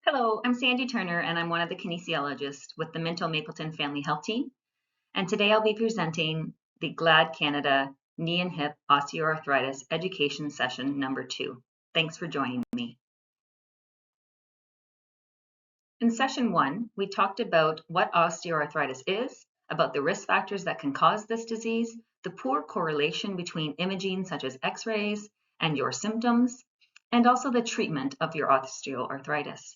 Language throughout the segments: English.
Hello, I'm Sandy Turner and I'm one of the kinesiologists with the Minto-Mapleton Family Health Team. And today I'll be presenting the GLAD Canada Knee and Hip Osteoarthritis Education Session number 2. Thanks for joining me. In session 1, we talked about what osteoarthritis is, about the risk factors that can cause this disease, the poor correlation between imaging such as x-rays and your symptoms, and also the treatment of your osteoarthritis.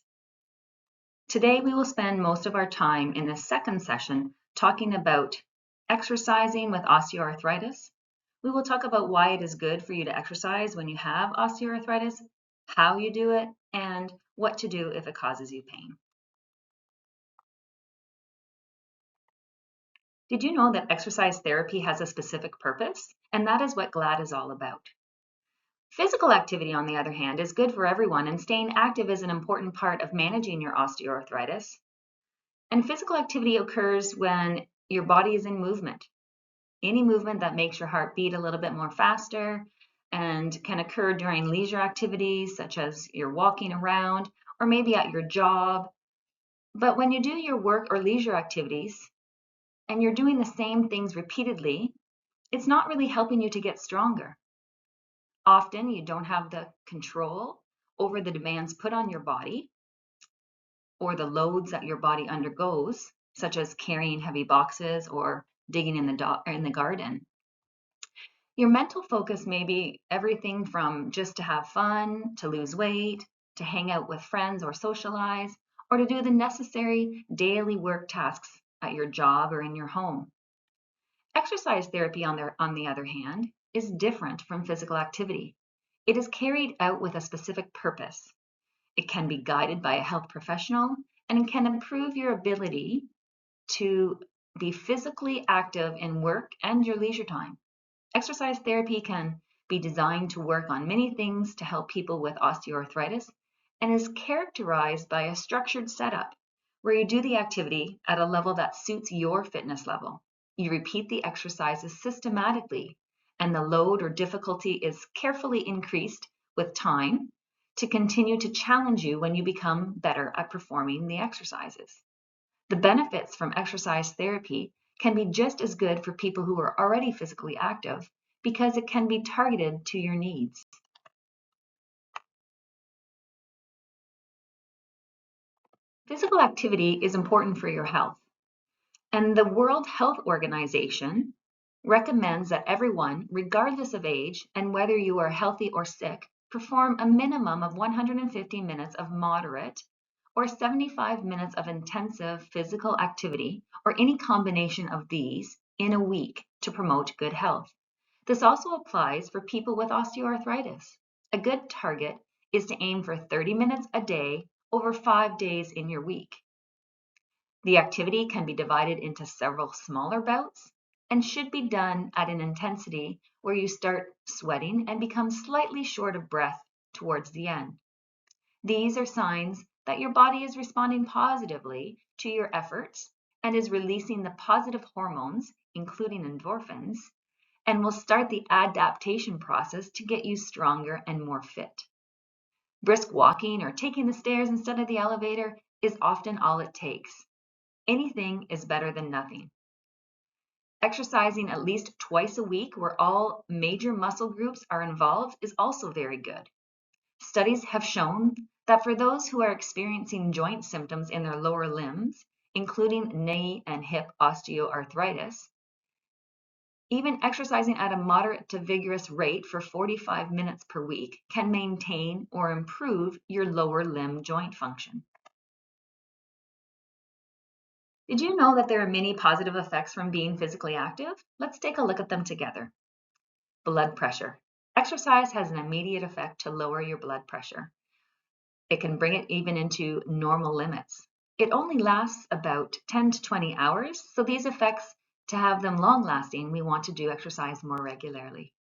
Today, we will spend most of our time in this second session talking about exercising with osteoarthritis. We will talk about why it is good for you to exercise when you have osteoarthritis, how you do it, and what to do if it causes you pain. Did you know that exercise therapy has a specific purpose? And that is what GLAD is all about. Physical activity, on the other hand, is good for everyone, and staying active is an important part of managing your osteoarthritis. And physical activity occurs when your body is in movement. Any movement that makes your heart beat a little bit more faster and can occur during leisure activities, such as you're walking around or maybe at your job. But when you do your work or leisure activities and you're doing the same things repeatedly, it's not really helping you to get stronger. Often you don't have the control over the demands put on your body or the loads that your body undergoes, such as carrying heavy boxes or digging in the garden. Your mental focus may be everything from just to have fun, to lose weight, to hang out with friends or socialize, or to do the necessary daily work tasks at your job or in your home. Exercise therapy, on the other hand, is different from physical activity. It is carried out with a specific purpose. It can be guided by a health professional, and it can improve your ability to be physically active in work and your leisure time. Exercise therapy can be designed to work on many things to help people with osteoarthritis and is characterized by a structured setup where you do the activity at a level that suits your fitness level. You repeat the exercises systematically, and the load or difficulty is carefully increased with time to continue to challenge you when you become better at performing the exercises. The benefits from exercise therapy can be just as good for people who are already physically active because it can be targeted to your needs. Physical activity is important for your health, and the World Health Organization recommends that everyone, regardless of age and whether you are healthy or sick, perform a minimum of 150 minutes of moderate or 75 minutes of intensive physical activity, or any combination of these, in a week to promote good health. This also applies for people with osteoarthritis. A good target is to aim for 30 minutes a day over 5 days in your week. The activity can be divided into several smaller bouts and should be done at an intensity where you start sweating and become slightly short of breath towards the end. These are signs that your body is responding positively to your efforts and is releasing the positive hormones, including endorphins, and will start the adaptation process to get you stronger and more fit. Brisk walking or taking the stairs instead of the elevator is often all it takes. Anything is better than nothing. Exercising at least twice a week where all major muscle groups are involved is also very good. Studies have shown that for those who are experiencing joint symptoms in their lower limbs, including knee and hip osteoarthritis, even exercising at a moderate to vigorous rate for 45 minutes per week can maintain or improve your lower limb joint function. Did you know that there are many positive effects from being physically active? Let's take a look at them together. Blood pressure. Exercise has an immediate effect to lower your blood pressure. It can bring it even into normal limits. It only lasts about 10 to 20 hours, so these effects, to have them long-lasting, we want to do exercise more regularly.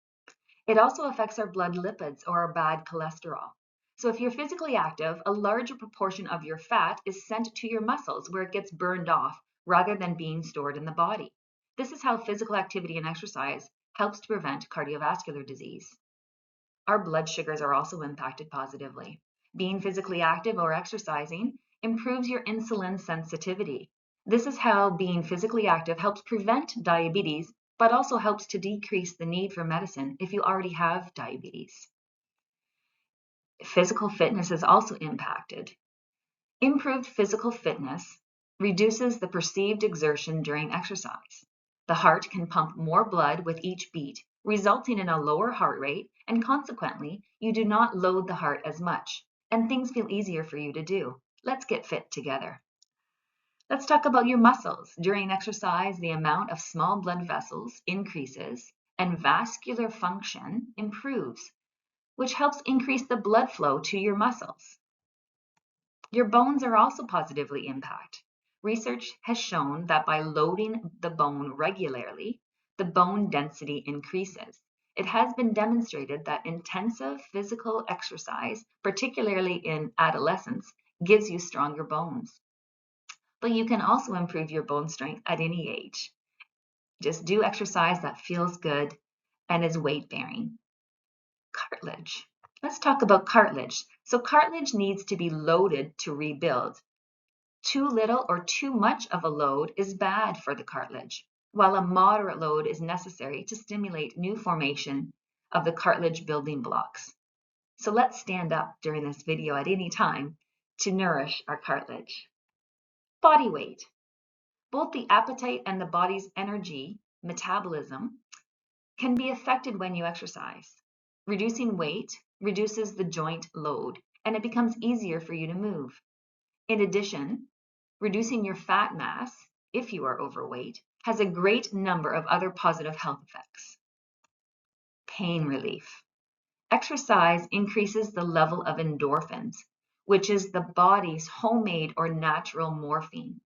It also affects our blood lipids, or our bad cholesterol. So if you're physically active, a larger proportion of your fat is sent to your muscles where it gets burned off rather than being stored in the body. This is how physical activity and exercise helps to prevent cardiovascular disease. Our blood sugars are also impacted positively. Being physically active or exercising improves your insulin sensitivity. This is how being physically active helps prevent diabetes, but also helps to decrease the need for medicine if you already have diabetes. Physical fitness is also impacted. Improved physical fitness reduces the perceived exertion during exercise. The heart can pump more blood with each beat, resulting in a lower heart rate, and consequently, you do not load the heart as much, and things feel easier for you to do. Let's get fit together. Let's talk about your muscles. During exercise, the amount of small blood vessels increases and vascular function improves, which helps increase the blood flow to your muscles. Your bones are also positively impacted. Research has shown that by loading the bone regularly, the bone density increases. It has been demonstrated that intensive physical exercise, particularly in adolescence, gives you stronger bones. But you can also improve your bone strength at any age. Just do exercise that feels good and is weight-bearing. Cartilage. Let's talk about cartilage. So cartilage needs to be loaded to rebuild. Too little or too much of a load is bad for the cartilage, while a moderate load is necessary to stimulate new formation of the cartilage building blocks. So let's stand up during this video at any time to nourish our cartilage. Body weight. Both the appetite and the body's energy metabolism can be affected when you exercise. Reducing weight reduces the joint load, and it becomes easier for you to move. In addition, reducing your fat mass, if you are overweight, has a great number of other positive health effects. Pain relief. Exercise increases the level of endorphins, which is the body's homemade or natural morphine.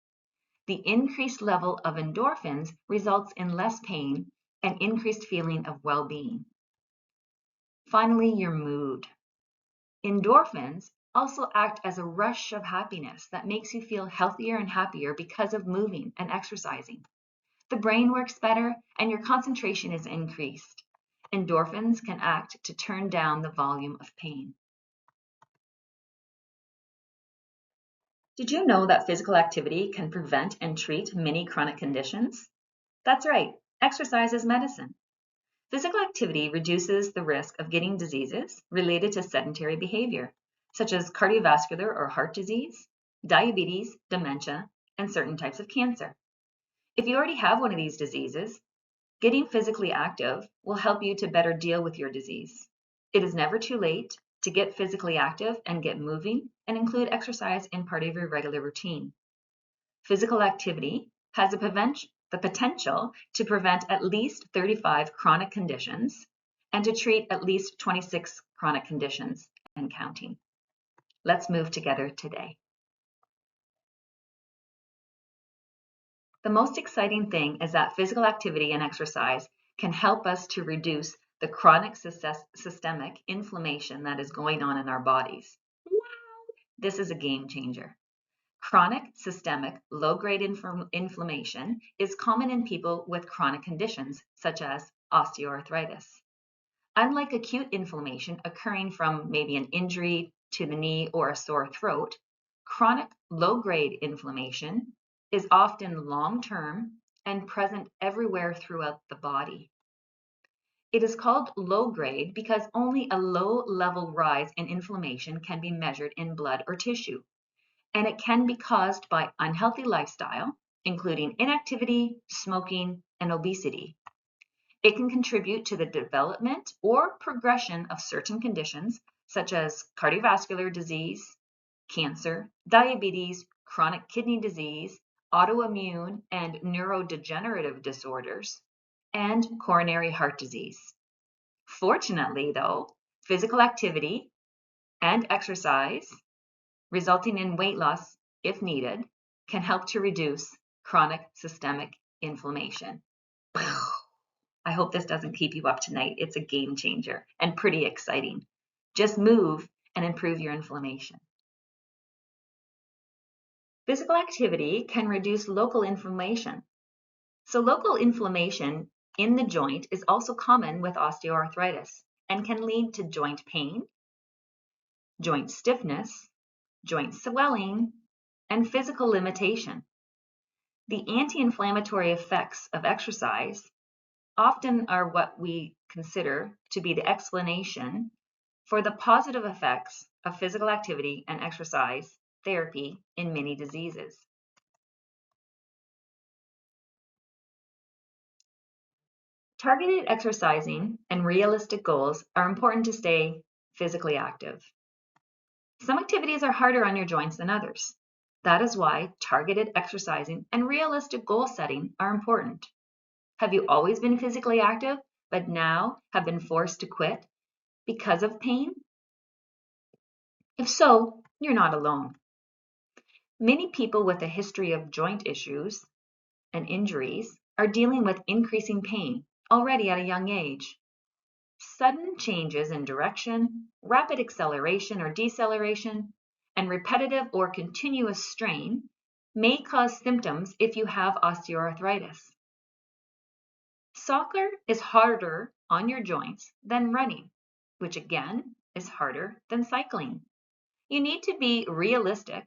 The increased level of endorphins results in less pain and increased feeling of well-being. Finally, your mood. Endorphins also act as a rush of happiness that makes you feel healthier and happier because of moving and exercising. The brain works better and your concentration is increased. Endorphins can act to turn down the volume of pain. Did you know that physical activity can prevent and treat many chronic conditions? That's right, exercise is medicine. Physical activity reduces the risk of getting diseases related to sedentary behavior, such as cardiovascular or heart disease, diabetes, dementia, and certain types of cancer. If you already have one of these diseases, getting physically active will help you to better deal with your disease. It is never too late to get physically active and get moving and include exercise in part of your regular routine. Physical activity has the potential to prevent at least 35 chronic conditions and to treat at least 26 chronic conditions and counting. Let's move together today. The most exciting thing is that physical activity and exercise can help us to reduce the chronic systemic inflammation that is going on in our bodies. Wow! This is a game changer. Chronic systemic low-grade inflammation is common in people with chronic conditions such as osteoarthritis. Unlike acute inflammation occurring from maybe an injury to the knee or a sore throat, chronic low-grade inflammation is often long-term and present everywhere throughout the body. It is called low-grade because only a low-level rise in inflammation can be measured in blood or tissue, and it can be caused by unhealthy lifestyle, including inactivity, smoking, and obesity. It can contribute to the development or progression of certain conditions such as cardiovascular disease, cancer, diabetes, chronic kidney disease, autoimmune and neurodegenerative disorders, and coronary heart disease. Fortunately, though, physical activity and exercise, resulting in weight loss if needed, can help to reduce chronic systemic inflammation. I hope this doesn't keep you up tonight. It's a game changer and pretty exciting. Just move and improve your inflammation. Physical activity can reduce local inflammation. So local inflammation in the joint is also common with osteoarthritis and can lead to joint pain, joint stiffness, joint swelling, and physical limitation. The anti-inflammatory effects of exercise often are what we consider to be the explanation for the positive effects of physical activity and exercise therapy in many diseases. Targeted exercising and realistic goals are important to stay physically active. Some activities are harder on your joints than others. That is why targeted exercising and realistic goal setting are important. Have you always been physically active, but now have been forced to quit because of pain? If so, you're not alone. Many people with a history of joint issues and injuries are dealing with increasing pain already at a young age. Sudden changes in direction, rapid acceleration or deceleration, and repetitive or continuous strain may cause symptoms if you have osteoarthritis. Soccer is harder on your joints than running, which again is harder than cycling. You need to be realistic,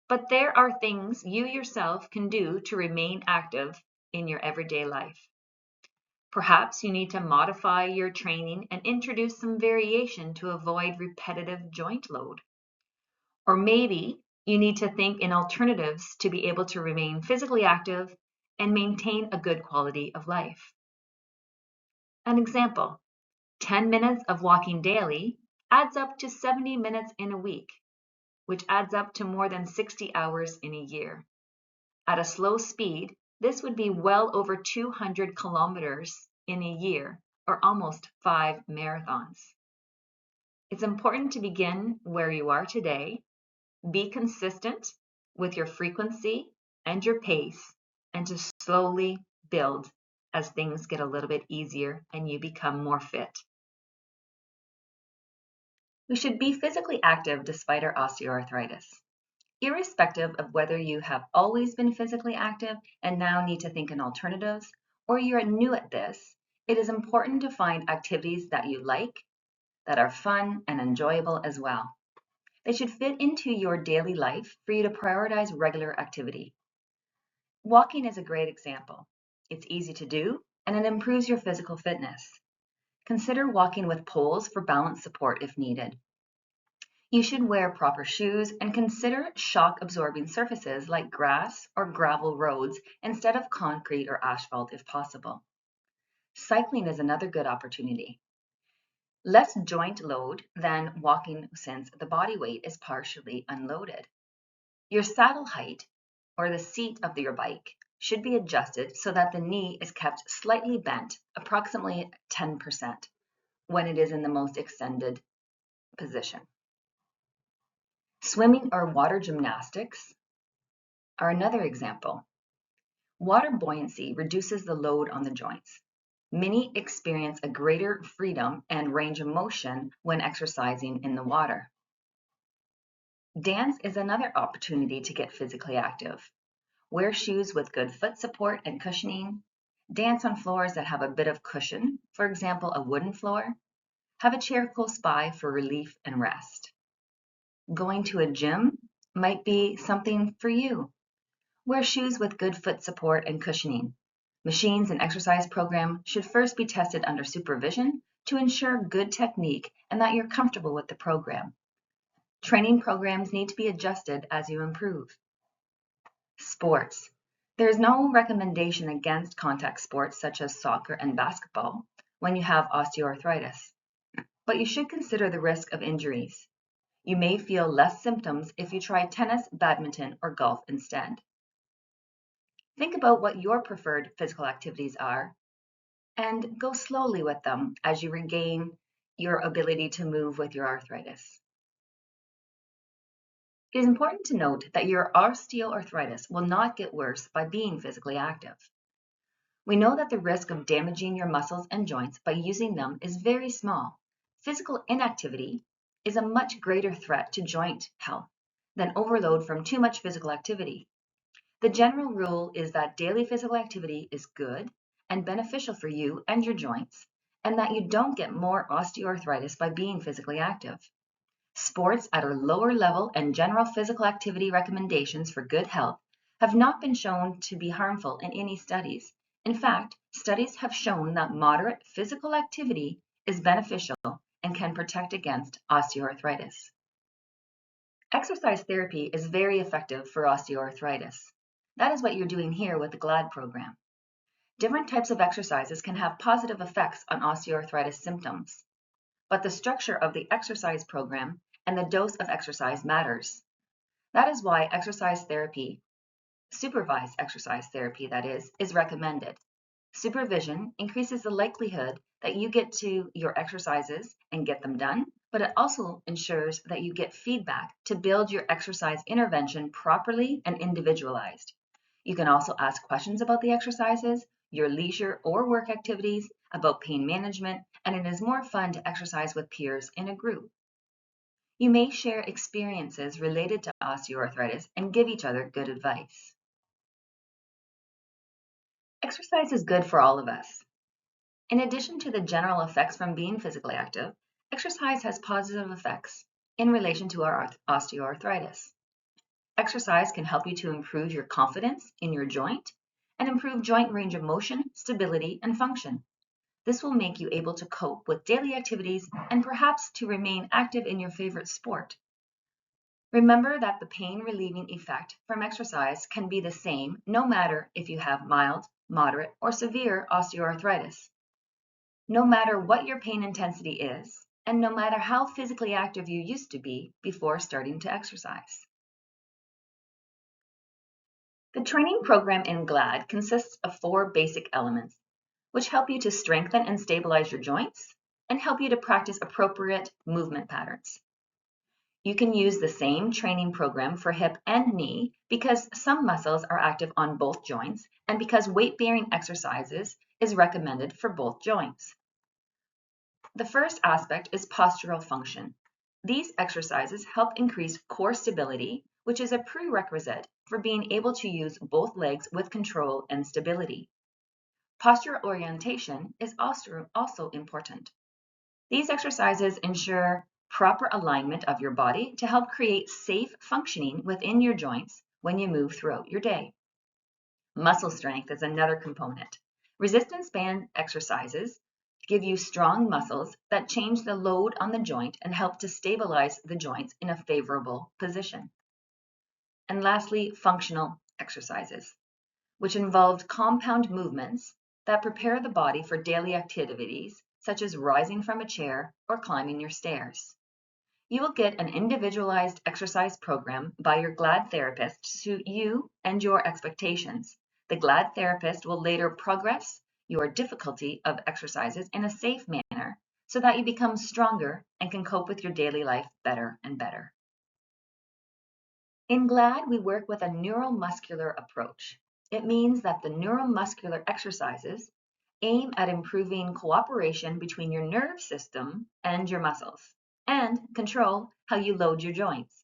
but there are things you yourself can do to remain active in your everyday life. Perhaps you need to modify your training and introduce some variation to avoid repetitive joint load. Or maybe you need to think in alternatives to be able to remain physically active and maintain a good quality of life. An example, 10 minutes of walking daily adds up to 70 minutes in a week, which adds up to more than 60 hours in a year. At a slow speed, this would be well over 200 kilometers in a year, or almost 5 marathons. It's important to begin where you are today, be consistent with your frequency and your pace, and to slowly build as things get a little bit easier and you become more fit. We should be physically active despite our osteoarthritis. Irrespective of whether you have always been physically active and now need to think in alternatives, or you're new at this, it is important to find activities that you like, that are fun and enjoyable as well. They should fit into your daily life for you to prioritize regular activity. Walking is a great example. It's easy to do and it improves your physical fitness. Consider walking with poles for balance support if needed. You should wear proper shoes and consider shock-absorbing surfaces like grass or gravel roads instead of concrete or asphalt if possible. Cycling is another good opportunity. Less joint load than walking since the body weight is partially unloaded. Your saddle height or the seat of your bike should be adjusted so that the knee is kept slightly bent, approximately 10%, when it is in the most extended position. Swimming or water gymnastics are another example. Water buoyancy reduces the load on the joints. Many experience a greater freedom and range of motion when exercising in the water. Dance is another opportunity to get physically active. Wear shoes with good foot support and cushioning. Dance on floors that have a bit of cushion, for example, a wooden floor. Have a chair close by for relief and rest. Going to a gym might be something for you. Wear shoes with good foot support and cushioning. Machines and exercise program should first be tested under supervision to ensure good technique and that you're comfortable with the program. Training programs need to be adjusted as you improve. Sports. There is no recommendation against contact sports such as soccer and basketball when you have osteoarthritis, but you should consider the risk of injuries. You may feel less symptoms if you try tennis, badminton, or golf instead. Think about what your preferred physical activities are and go slowly with them as you regain your ability to move with your arthritis. It is important to note that your osteoarthritis will not get worse by being physically active. We know that the risk of damaging your muscles and joints by using them is very small. Physical inactivity is a much greater threat to joint health than overload from too much physical activity. The general rule is that daily physical activity is good and beneficial for you and your joints, and that you don't get more osteoarthritis by being physically active. Sports at a lower level and general physical activity recommendations for good health have not been shown to be harmful in any studies. In fact, studies have shown that moderate physical activity is beneficial and can protect against osteoarthritis. Exercise therapy is very effective for osteoarthritis. That is what you're doing here with the GLAD program. Different types of exercises can have positive effects on osteoarthritis symptoms, but the structure of the exercise program and the dose of exercise matters. That is why exercise therapy, supervised exercise therapy that is recommended. Supervision increases the likelihood that you get to your exercises and get them done, but it also ensures that you get feedback to build your exercise intervention properly and individualized. You can also ask questions about the exercises, your leisure or work activities, about pain management, and it is more fun to exercise with peers in a group. You may share experiences related to osteoarthritis and give each other good advice. Exercise is good for all of us. In addition to the general effects from being physically active, exercise has positive effects in relation to our osteoarthritis. Exercise can help you to improve your confidence in your joint and improve joint range of motion, stability, and function. This will make you able to cope with daily activities and perhaps to remain active in your favorite sport. Remember that the pain relieving effect from exercise can be the same no matter if you have mild, moderate, or severe osteoarthritis. No matter what your pain intensity is, and no matter how physically active you used to be before starting to exercise. The training program in GLAD consists of 4 basic elements, which help you to strengthen and stabilize your joints and help you to practice appropriate movement patterns. You can use the same training program for hip and knee because some muscles are active on both joints and because weight-bearing exercises is recommended for both joints. The first aspect is postural function. These exercises help increase core stability, which is a prerequisite for being able to use both legs with control and stability. Postural orientation is also important. These exercises ensure proper alignment of your body to help create safe functioning within your joints when you move throughout your day. Muscle strength is another component. Resistance band exercises give you strong muscles that change the load on the joint and help to stabilize the joints in a favorable position. And lastly, functional exercises, which involve compound movements that prepare the body for daily activities, such as rising from a chair or climbing your stairs. You will get an individualized exercise program by your GLAD therapist to suit you and your expectations. The GLAD therapist will later progress your difficulty of exercises in a safe manner so that you become stronger and can cope with your daily life better and better. In GLAD, we work with a neuromuscular approach. It means that the neuromuscular exercises aim at improving cooperation between your nerve system and your muscles, and control how you load your joints.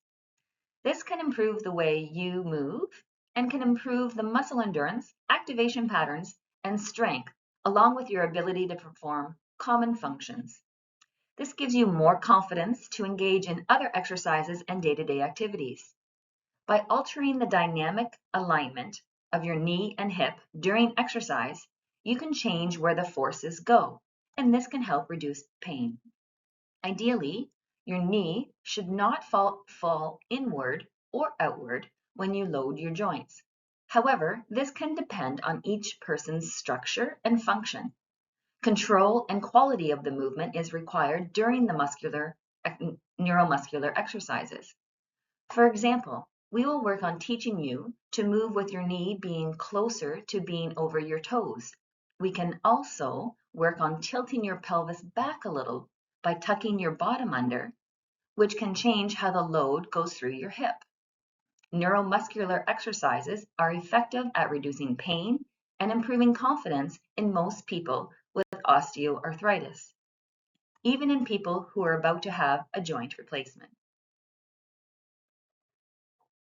This can improve the way you move and can improve the muscle endurance, activation patterns, and strength, along with your ability to perform common functions. This gives you more confidence to engage in other exercises and day-to-day activities. By altering the dynamic alignment of your knee and hip during exercise, you can change where the forces go, and this can help reduce pain. Ideally, your knee should not fall inward or outward when you load your joints. However, this can depend on each person's structure and function. Control and quality of the movement is required during the neuromuscular exercises. For example, we will work on teaching you to move with your knee being closer to being over your toes. We can also work on tilting your pelvis back a little by tucking your bottom under, which can change how the load goes through your hip. Neuromuscular exercises are effective at reducing pain and improving confidence in most people with osteoarthritis, even in people who are about to have a joint replacement.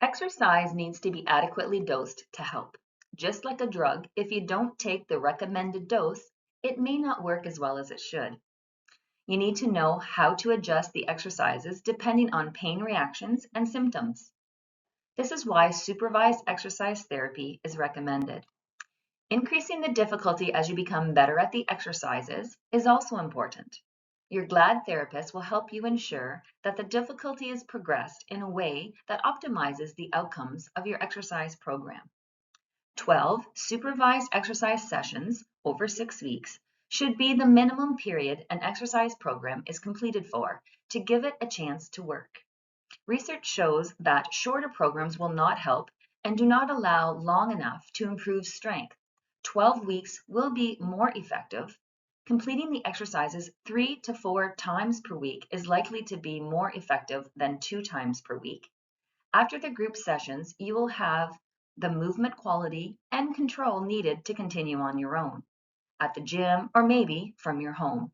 Exercise needs to be adequately dosed to help. Just like a drug, if you don't take the recommended dose, it may not work as well as it should. You need to know how to adjust the exercises depending on pain reactions and symptoms. This is why supervised exercise therapy is recommended. Increasing the difficulty as you become better at the exercises is also important. Your GLAD therapist will help you ensure that the difficulty is progressed in a way that optimizes the outcomes of your exercise program. 12 supervised exercise sessions over 6 weeks should be the minimum period an exercise program is completed for to give it a chance to work. Research shows that shorter programs will not help and do not allow long enough to improve strength. 12 weeks will be more effective. Completing the exercises 3 to 4 times per week is likely to be more effective than 2 times per week. After the group sessions, you will have the movement quality and control needed to continue on your own, at the gym, or maybe from your home.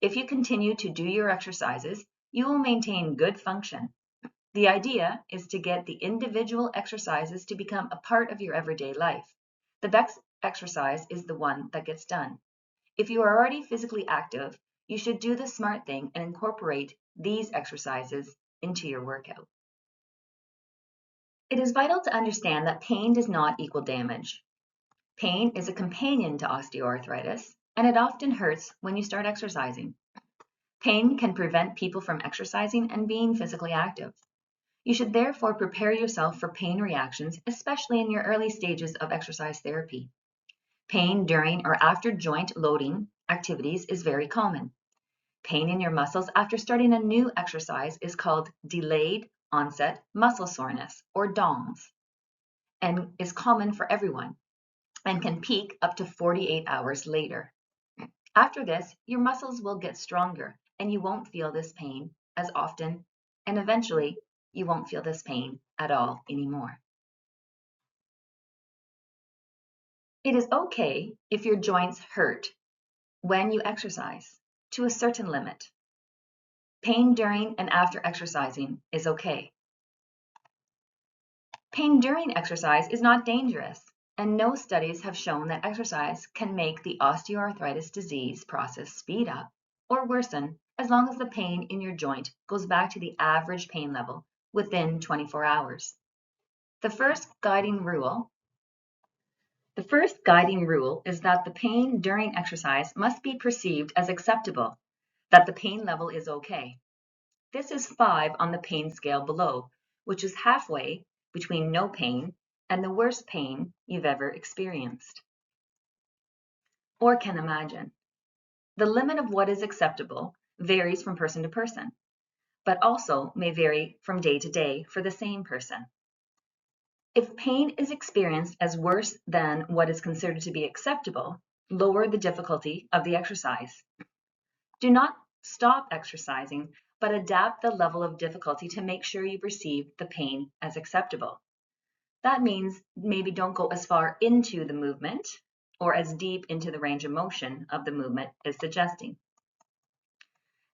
If you continue to do your exercises, you will maintain good function. The idea is to get the individual exercises to become a part of your everyday life. The best exercise is the one that gets done. If you are already physically active, you should do the smart thing and incorporate these exercises into your workout. It is vital to understand that pain does not equal damage. Pain is a companion to osteoarthritis, and it often hurts when you start exercising. Pain can prevent people from exercising and being physically active. You should therefore prepare yourself for pain reactions, especially in your early stages of exercise therapy. Pain during or after joint loading activities is very common. Pain in your muscles after starting a new exercise is called delayed onset muscle soreness, or DOMS, and is common for everyone and can peak up to 48 hours later. After this, your muscles will get stronger and you won't feel this pain as often, and eventually you won't feel this pain at all anymore. It is okay if your joints hurt when you exercise to a certain limit. Pain during and after exercising is okay. Pain during exercise is not dangerous, and no studies have shown that exercise can make the osteoarthritis disease process speed up or worsen as long as the pain in your joint goes back to the average pain level within 24 hours. The first guiding rule is that the pain during exercise must be perceived as acceptable, that the pain level is okay. This is 5 on the pain scale below, which is halfway between no pain and the worst pain you've ever experienced or can imagine. The limit of what is acceptable varies from person to person, but also may vary from day to day for the same person. If pain is experienced as worse than what is considered to be acceptable, lower the difficulty of the exercise. Do not stop exercising, but adapt the level of difficulty to make sure you perceive the pain as acceptable. That means maybe don't go as far into the movement or as deep into the range of motion of the movement is suggesting.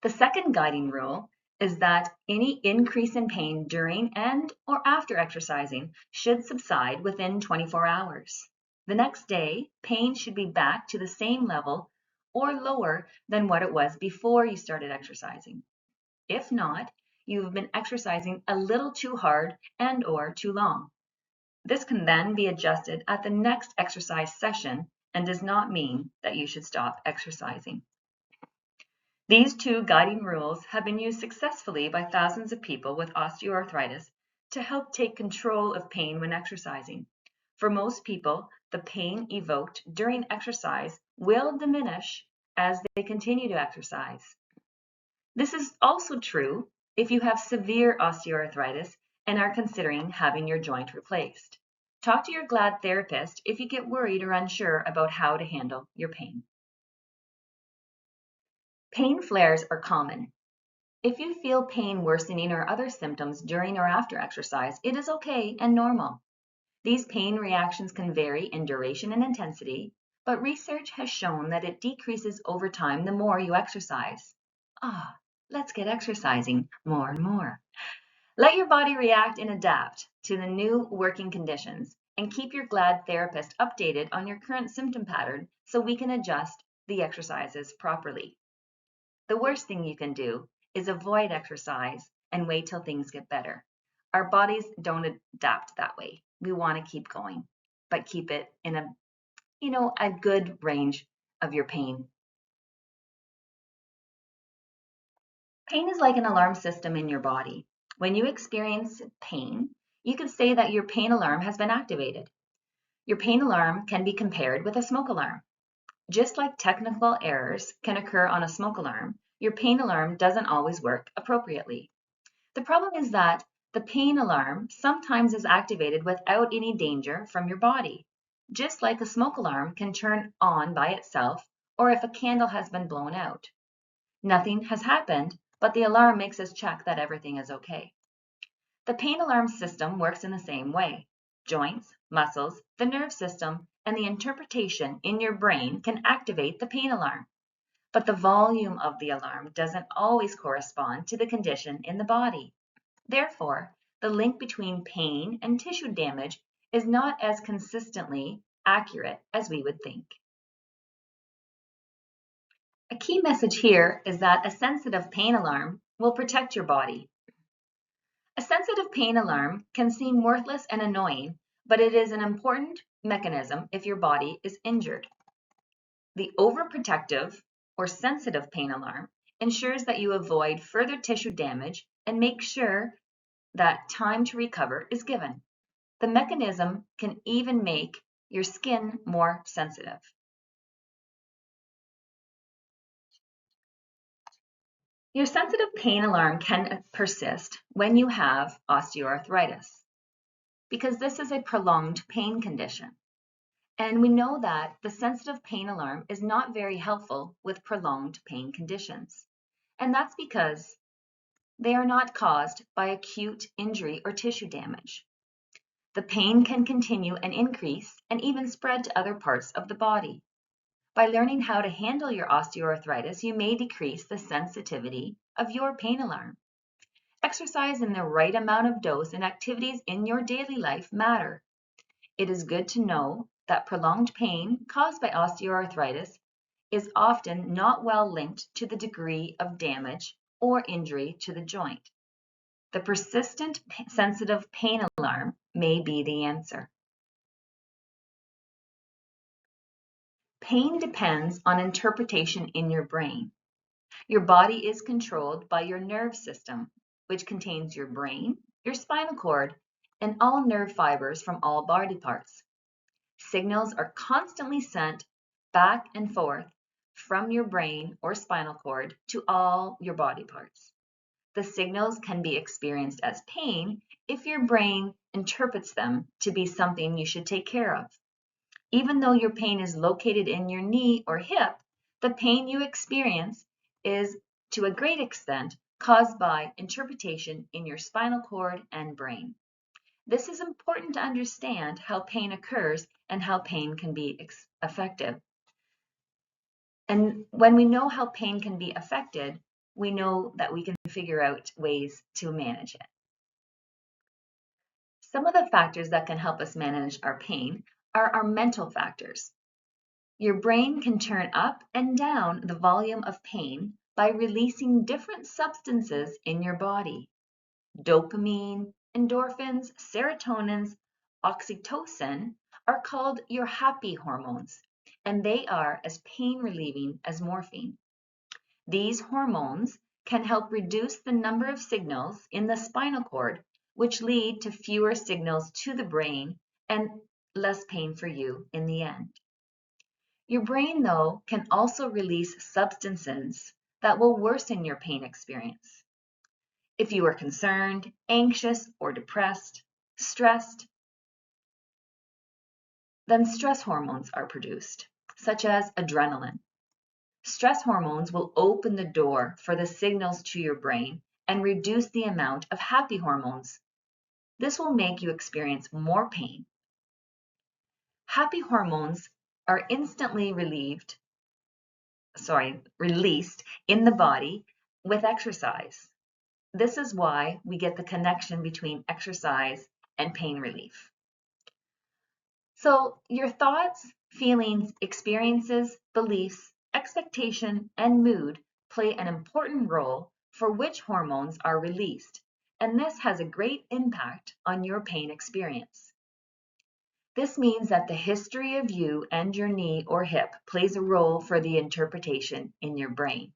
The second guiding rule is that any increase in pain during and or after exercising should subside within 24 hours. The next day, pain should be back to the same level or lower than what it was before you started exercising. If not, you have been exercising a little too hard and or too long. This can then be adjusted at the next exercise session and does not mean that you should stop exercising. These 2 guiding rules have been used successfully by thousands of people with osteoarthritis to help take control of pain when exercising. For most people, the pain evoked during exercise will diminish as they continue to exercise. This is also true if you have severe osteoarthritis and are considering having your joint replaced. Talk to your GLAD therapist if you get worried or unsure about how to handle your pain. Pain flares are common. If you feel pain worsening or other symptoms during or after exercise, it is okay and normal. These pain reactions can vary in duration and intensity, but research has shown that it decreases over time the more you exercise. Let's get exercising more and more. Let your body react and adapt to the new working conditions, and keep your GLAD therapist updated on your current symptom pattern so we can adjust the exercises properly. The worst thing you can do is avoid exercise and wait till things get better. Our bodies don't adapt that way. We want to keep going, but keep it in a good range of your pain. Pain is like an alarm system in your body. When you experience pain, you can say that your pain alarm has been activated. Your pain alarm can be compared with a smoke alarm. Just like technical errors can occur on a smoke alarm, your pain alarm doesn't always work appropriately. The problem is that the pain alarm sometimes is activated without any danger from your body, just like a smoke alarm can turn on by itself or if a candle has been blown out. Nothing has happened, but the alarm makes us check that everything is okay. The pain alarm system works in the same way. Joints, muscles, the nerve system, and the interpretation in your brain can activate the pain alarm. But the volume of the alarm doesn't always correspond to the condition in the body. Therefore, the link between pain and tissue damage is not as consistently accurate as we would think. A key message here is that a sensitive pain alarm will protect your body. A sensitive pain alarm can seem worthless and annoying, but it is an important mechanism if your body is injured. The overprotective or sensitive pain alarm ensures that you avoid further tissue damage and make sure that time to recover is given. The mechanism can even make your skin more sensitive. Your sensitive pain alarm can persist when you have osteoarthritis, because this is a prolonged pain condition. And we know that the sensitive pain alarm is not very helpful with prolonged pain conditions. And that's because they are not caused by acute injury or tissue damage. The pain can continue and increase and even spread to other parts of the body. By learning how to handle your osteoarthritis, you may decrease the sensitivity of your pain alarm. Exercise in the right amount of dose and activities in your daily life matter. It is good to know that prolonged pain caused by osteoarthritis is often not well linked to the degree of damage or injury to the joint. The persistent sensitive pain alarm may be the answer. Pain depends on interpretation in your brain. Your body is controlled by your nerve system, which contains your brain, your spinal cord, and all nerve fibers from all body parts. Signals are constantly sent back and forth from your brain or spinal cord to all your body parts. The signals can be experienced as pain if your brain interprets them to be something you should take care of. Even though your pain is located in your knee or hip, the pain you experience is to a great extent caused by interpretation in your spinal cord and brain. This is important to understand how pain occurs and how pain can be affected. And when we know how pain can be affected, we know that we can figure out ways to manage it. Some of the factors that can help us manage our pain are our mental factors. Your brain can turn up and down the volume of pain by releasing different substances in your body. Dopamine, endorphins, serotonins, oxytocin are called your happy hormones, and they are as pain relieving as morphine. These hormones can help reduce the number of signals in the spinal cord, which lead to fewer signals to the brain and less pain for you in the end. Your brain, though, can also release substances that will worsen your pain experience. If you are concerned, anxious, or depressed, stressed, then stress hormones are produced, such as adrenaline. Stress hormones will open the door for the signals to your brain and reduce the amount of happy hormones. This will make you experience more pain. Happy hormones are instantly released in the body with exercise. This is why we get the connection between exercise and pain relief. So your thoughts, feelings, experiences, beliefs, expectation, and mood play an important role for which hormones are released, and this has a great impact on your pain experience. This means that the history of you and your knee or hip plays a role for the interpretation in your brain.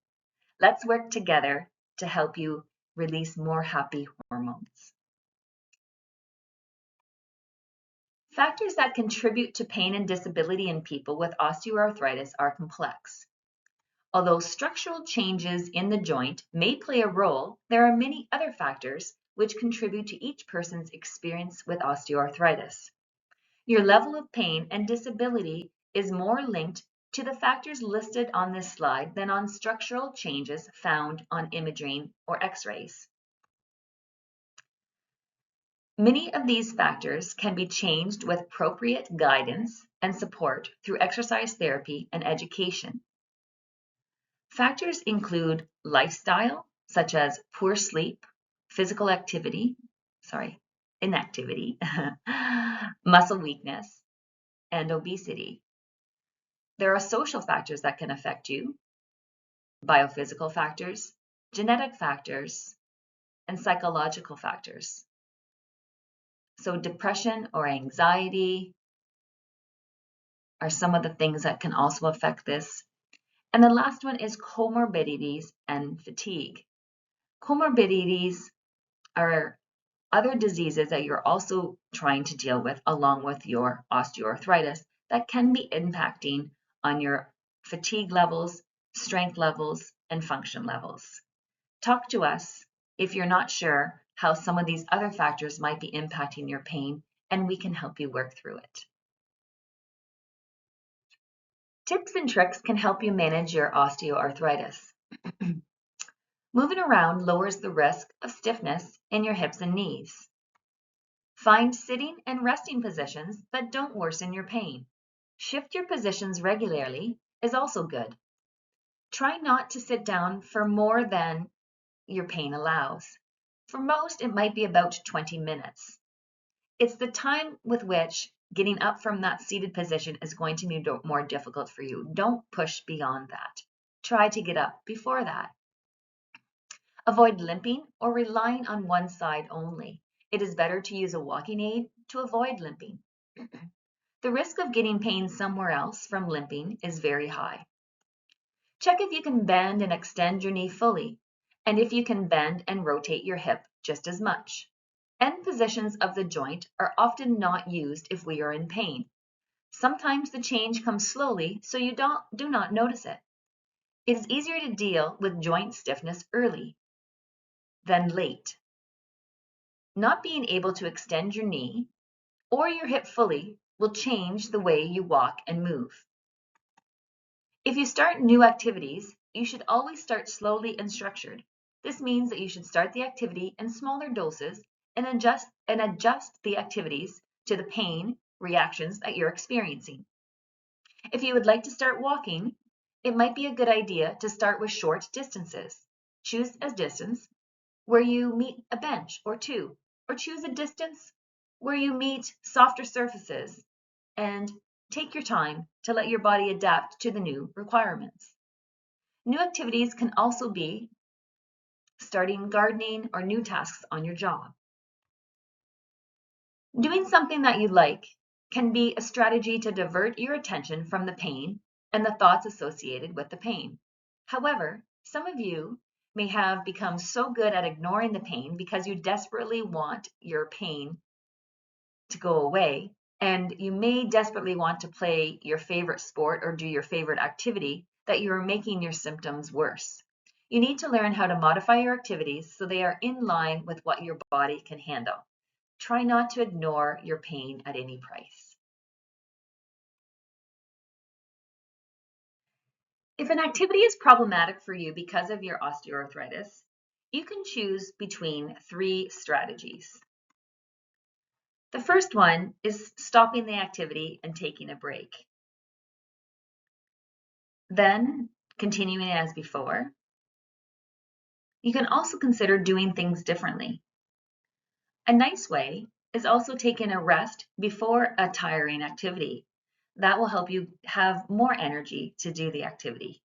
Let's work together to help you release more happy hormones. Factors that contribute to pain and disability in people with osteoarthritis are complex. Although structural changes in the joint may play a role, there are many other factors which contribute to each person's experience with osteoarthritis. Your level of pain and disability is more linked to the factors listed on this slide than on structural changes found on imaging or x-rays. Many of these factors can be changed with appropriate guidance and support through exercise therapy and education. Factors include lifestyle, such as poor sleep, physical inactivity, muscle weakness, and obesity. There are social factors that can affect you, biophysical factors, genetic factors, and psychological factors. So depression or anxiety are some of the things that can also affect this. And the last one is comorbidities and fatigue. Comorbidities are other diseases that you're also trying to deal with along with your osteoarthritis that can be impacting on your fatigue levels, strength levels, and function levels. Talk to us if you're not sure how some of these other factors might be impacting your pain, and we can help you work through it. Tips and tricks can help you manage your osteoarthritis. Moving around lowers the risk of stiffness in your hips and knees. Find sitting and resting positions that don't worsen your pain. Shift your positions regularly is also good. Try not to sit down for more than your pain allows. For most, it might be about 20 minutes. It's the time with which getting up from that seated position is going to be more difficult for you. Don't push beyond that. Try to get up before that. Avoid limping or relying on one side only. It is better to use a walking aid to avoid limping. The risk of getting pain somewhere else from limping is very high. Check if you can bend and extend your knee fully, and if you can bend and rotate your hip just as much. End positions of the joint are often not used if we are in pain. Sometimes the change comes slowly, so you do not notice it. It is easier to deal with joint stiffness early than late. Not being able to extend your knee or your hip fully will change the way you walk and move. If you start new activities, you should always start slowly and structured. This means that you should start the activity in smaller doses and adjust the activities to the pain reactions that you're experiencing. If you would like to start walking, it might be a good idea to start with short distances. Choose a distance where you meet a bench or two, or choose a distance where you meet softer surfaces and take your time to let your body adapt to the new requirements. New activities can also be starting gardening or new tasks on your job. Doing something that you like can be a strategy to divert your attention from the pain and the thoughts associated with the pain. However, some of you may have become so good at ignoring the pain because you desperately want your pain to go away, and you may desperately want to play your favorite sport or do your favorite activity that you are making your symptoms worse. You need to learn how to modify your activities so they are in line with what your body can handle. Try not to ignore your pain at any price. If an activity is problematic for you because of your osteoarthritis, you can choose between 3 strategies. The first one is stopping the activity and taking a break. Then continuing as before. You can also consider doing things differently. A nice way is also taking a rest before a tiring activity. That will help you have more energy to do the activity.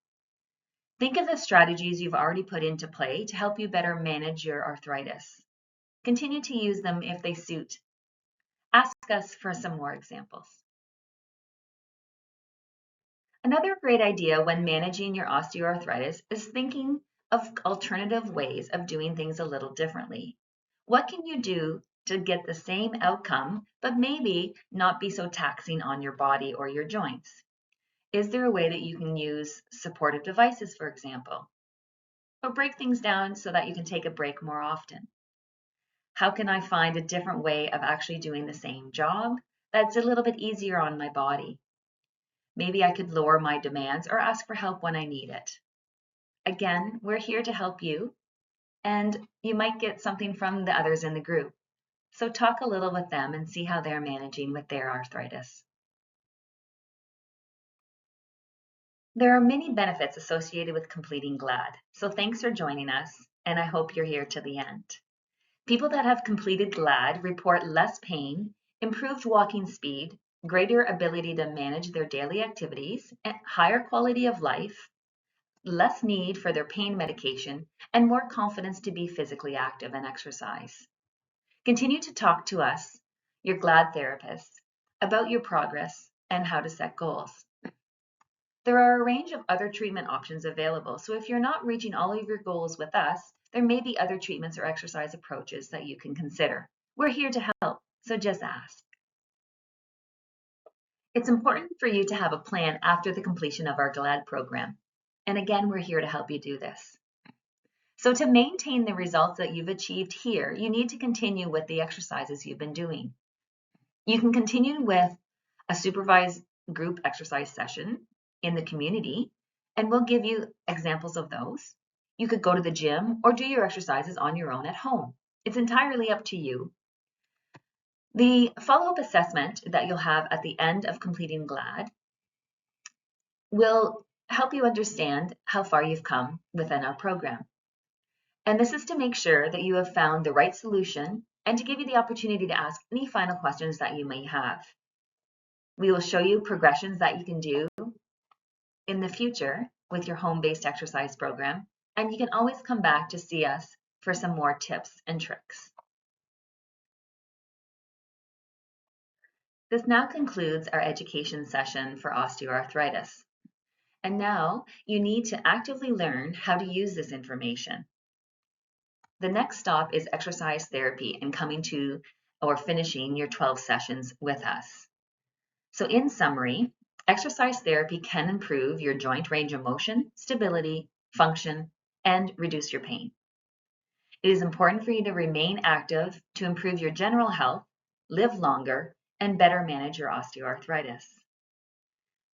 Think of the strategies you've already put into play to help you better manage your arthritis. Continue to use them if they suit. Ask us for some more examples. Another great idea when managing your osteoarthritis is thinking of alternative ways of doing things a little differently. What can you do to get the same outcome, but maybe not be so taxing on your body or your joints? Is there a way that you can use supportive devices, for example? Or break things down so that you can take a break more often? How can I find a different way of actually doing the same job that's a little bit easier on my body? Maybe I could lower my demands or ask for help when I need it. Again, we're here to help you, and you might get something from the others in the group. So talk a little with them and see how they're managing with their arthritis. There are many benefits associated with completing GLAD, so thanks for joining us, and I hope you're here to the end. People that have completed GLAD report less pain, improved walking speed, greater ability to manage their daily activities, and higher quality of life, less need for their pain medication, and more confidence to be physically active and exercise. Continue to talk to us, your GLAD therapists, about your progress and how to set goals. There are a range of other treatment options available, so if you're not reaching all of your goals with us, there may be other treatments or exercise approaches that you can consider. We're here to help, so just ask. It's important for you to have a plan after the completion of our GLAD program. And again, we're here to help you do this. So to maintain the results that you've achieved here, you need to continue with the exercises you've been doing. You can continue with a supervised group exercise session in the community, and we'll give you examples of those. You could go to the gym or do your exercises on your own at home. It's entirely up to you. The follow-up assessment that you'll have at the end of completing GLAD will help you understand how far you've come within our program. And this is to make sure that you have found the right solution and to give you the opportunity to ask any final questions that you may have. We will show you progressions that you can do in the future with your home-based exercise program, and you can always come back to see us for some more tips and tricks. This now concludes our education session for osteoarthritis. And now you need to actively learn how to use this information. The next stop is exercise therapy and coming to or finishing your 12 sessions with us. So in summary, exercise therapy can improve your joint range of motion, stability, function, and reduce your pain. It is important for you to remain active to improve your general health, live longer, and better manage your osteoarthritis.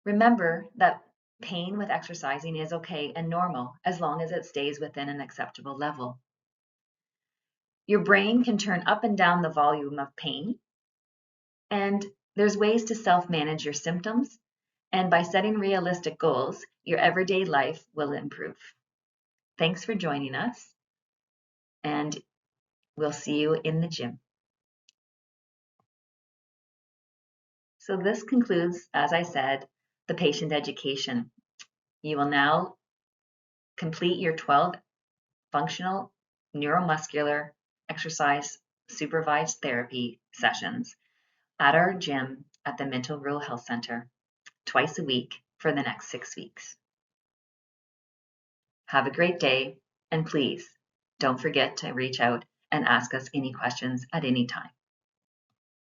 Remember that pain with exercising is okay and normal as long as it stays within an acceptable level. Your brain can turn up and down the volume of pain, and there's ways to self-manage your symptoms, and by setting realistic goals, your everyday life will improve. Thanks for joining us, and we'll see you in the gym. So this concludes, as I said, the patient education. You will now complete your 12 functional neuromuscular exercise supervised therapy sessions at our gym at the Minto Rural Health Center twice a week for the next 6 weeks. Have a great day, and please don't forget to reach out and ask us any questions at any time.